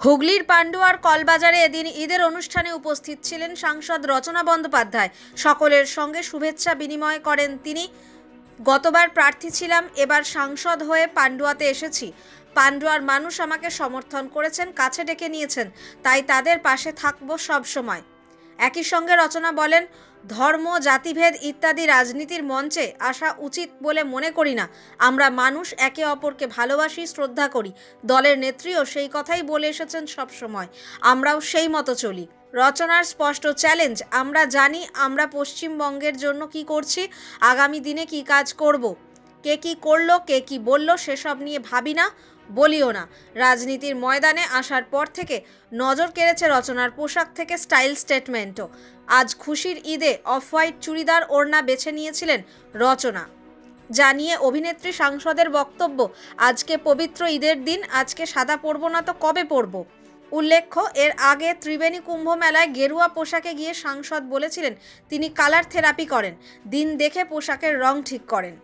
হুগলির পান্ডুয়ার কলবাজারে এদিন ঈদের অনুষ্ঠানে উপস্থিত ছিলেন সাংসদ রচনা বন্দ্যোপাধ্যায়। সকলের সঙ্গে শুভেচ্ছা বিনিময় করেন তিনি। গতবার প্রার্থী ছিলাম, এবার সাংসদ হয়ে পান্ডুয়াতে এসেছি। পান্ডুয়ার মানুষ আমাকে সমর্থন করেছেন, কাছে ডেকে নিয়েছেন, তাই তাদের পাশে থাকবো সব সময়। একই সঙ্গে রচনা বলেন, ধর্ম, জাতিভেদ ইত্যাদি রাজনীতির মঞ্চে আসা উচিত বলে মনে করি না। আমরা মানুষ, একে অপরকে ভালোবাসি, শ্রদ্ধা করি। দলের নেত্রীও সেই কথাই বলে এসেছেন সব সময়, আমরাও সেই মতো চলি। রচনার স্পষ্ট চ্যালেঞ্জ, আমরা জানি আমরা পশ্চিমবঙ্গের জন্য কি করছি, আগামী দিনে কি কাজ করব। কে কি করলো, কে কি বলল সেসব নিয়ে ভাবি না, বলিও না। রাজনীতির ময়দানে আসার পর থেকে নজর কেড়েছে রচনার পোশাক থেকে স্টাইল স্টেটমেন্টও। আজ খুশির ঈদে অফ হোয়াইট চুড়িদার ওড়না বেছে নিয়েছিলেন রচনা। জানিয়ে অভিনেত্রী সাংসদের বক্তব্য, আজকে পবিত্র ঈদের দিন, আজকে সাদা পরব না তো কবে পরব। উল্লেখ্য, এর আগে ত্রিবেণী কুম্ভ মেলায় গেরুয়া পোশাকে গিয়ে সাংসদ বলেছিলেন তিনি কালার থেরাপি করেন, দিন দেখে পোশাকের রং ঠিক করেন।